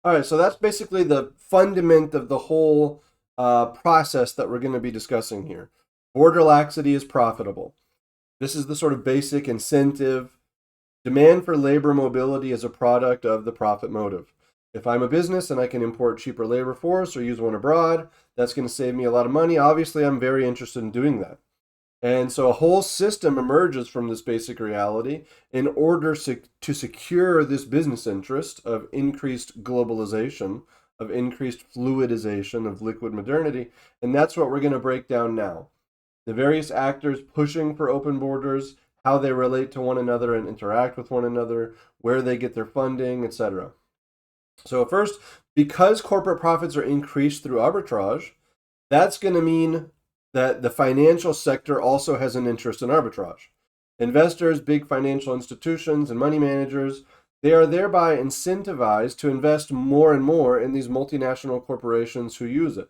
All right, so that's basically the fundament of the whole process that we're going to be discussing here. Border laxity is profitable. This is the sort of basic incentive. Demand for labor mobility is a product of the profit motive. If I'm a business and I can import cheaper labor force or use one abroad, that's going to save me a lot of money. Obviously, I'm very interested in doing that. And so a whole system emerges from this basic reality in order to secure this business interest of increased globalization, of increased fluidization, of liquid modernity. And that's what we're going to break down now. The various actors pushing for open borders, how they relate to one another and interact with one another, where they get their funding, etc. So, first, because corporate profits are increased through arbitrage, that's going to mean that the financial sector also has an interest in arbitrage. Investors, big financial institutions, and money managers, they are thereby incentivized to invest more and more in these multinational corporations who use it.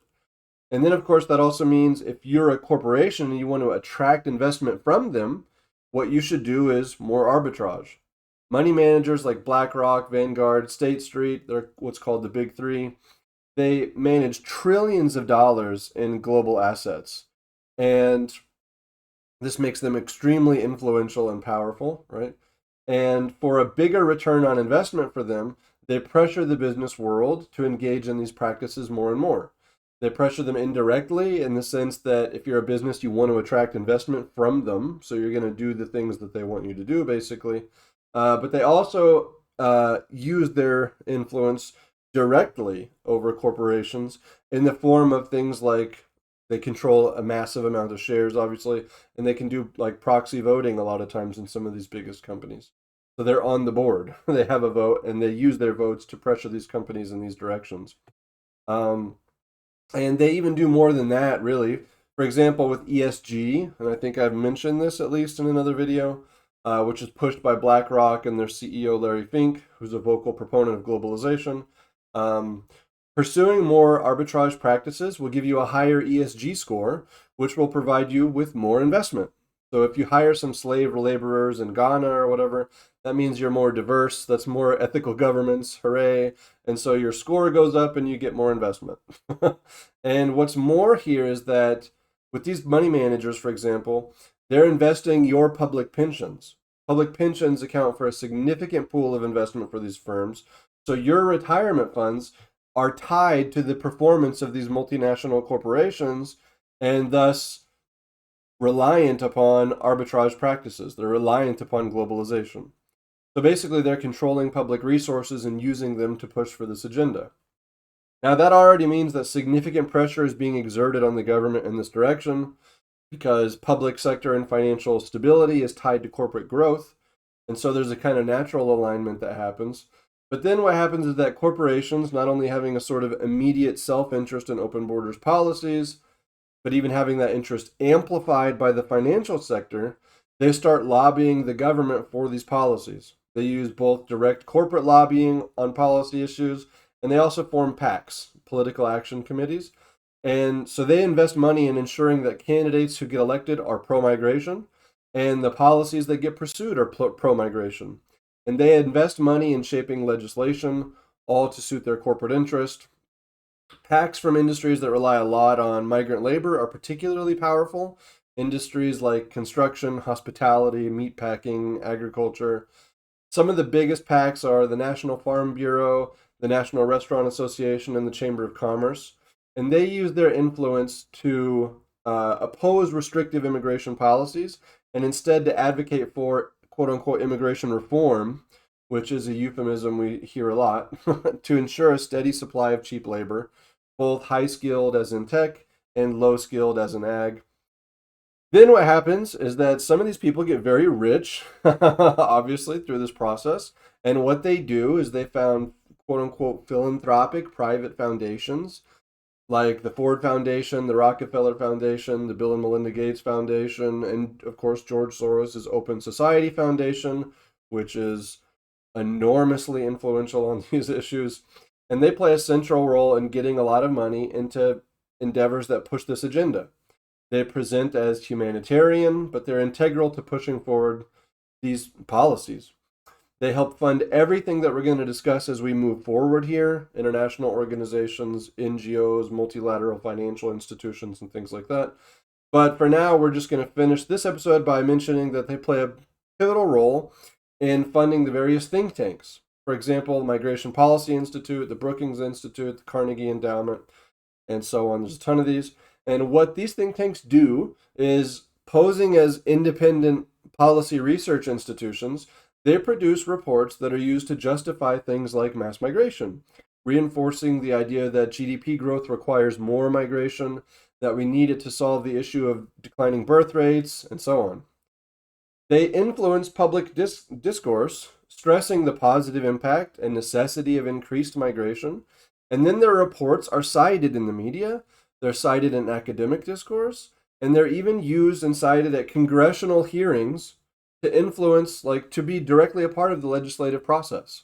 And then, of course, that also means if you're a corporation and you want to attract investment from them, what you should do is more arbitrage. Money managers like BlackRock, Vanguard, State Street, they're what's called the Big Three, they manage trillions of dollars in global assets. And this makes them extremely influential and powerful, right? And for a bigger return on investment for them, they pressure the business world to engage in these practices more and more. They pressure them indirectly in the sense that if you're a business, you want to attract investment from them. So you're going to do the things that they want you to do, basically. But they also use their influence directly over corporations in the form of things like they control a massive amount of shares, obviously, and they can do like proxy voting a lot of times in some of these biggest companies. So they're on the board. They have a vote, and they use their votes to pressure these companies in these directions. Um, and they even do more than that, really. For example, with ESG, and I think I've mentioned this at least in another video, which is pushed by BlackRock and their CEO Larry Fink, who's a vocal proponent of globalization. Um, Pursuing more arbitrage practices will give you a higher ESG score, which will provide you with more investment. So if you hire some slave laborers in Ghana or whatever, that means you're more diverse. That's more ethical governments. Hooray. And so your score goes up and you get more investment. And what's more here is that with these money managers, for example, they're investing your public pensions. Public pensions account for a significant pool of investment for these firms. So your retirement funds are tied to the performance of these multinational corporations and thus reliant upon arbitrage practices. They're reliant upon globalization. So basically, they're controlling public resources and using them to push for this agenda. Now, that already means that significant pressure is being exerted on the government in this direction because public sector and financial stability is tied to corporate growth. And so there's a kind of natural alignment that happens. But then what happens is that corporations, not only having a sort of immediate self interest in open borders policies, but even having that interest amplified by the financial sector, they start lobbying the government for these policies. They use both direct corporate lobbying on policy issues, and they also form PACs, political action committees. And so they invest money in ensuring that candidates who get elected are pro migration and the policies that get pursued are pro migration. And they invest money in shaping legislation, all to suit their corporate interest. Tax from industries that rely a lot on migrant labor are particularly powerful. Industries like construction, hospitality, meatpacking, agriculture. Some of the biggest PACs are the National Farm Bureau, the National Restaurant Association, and the Chamber of Commerce. And they use their influence to oppose restrictive immigration policies and instead to advocate for quote unquote immigration reform, which is a euphemism we hear a lot, to ensure a steady supply of cheap labor, both high skilled as in tech and low skilled as in ag. Then what happens is that some of these people get very rich, obviously, through this process. And what they do is they found quote unquote philanthropic private foundations like the Ford Foundation, the Rockefeller Foundation, the Bill and Melinda Gates Foundation, and of course George Soros' Open Society Foundation, which is enormously influential on these issues. And they play a central role in getting a lot of money into endeavors that push this agenda. They present as humanitarian, but they're integral to pushing forward these policies. They help fund everything that we're going to discuss as we move forward here: international organizations, NGOs, multilateral financial institutions, and things like that. But for now, we're just going to finish this episode by mentioning that they play a pivotal role in funding the various think tanks. For example, the Migration Policy Institute, the Brookings Institute, the Carnegie Endowment, and so on. There's a ton of these. And what these think tanks do is, posing as independent policy research institutions, they produce reports that are used to justify things like mass migration, reinforcing the idea that GDP growth requires more migration, that we need it to solve the issue of declining birth rates, and so on. They influence public discourse, stressing the positive impact and necessity of increased migration. And then their reports are cited in the media, they're cited in academic discourse, and they're even used and cited at congressional hearings to influence, like to be directly a part of the legislative process.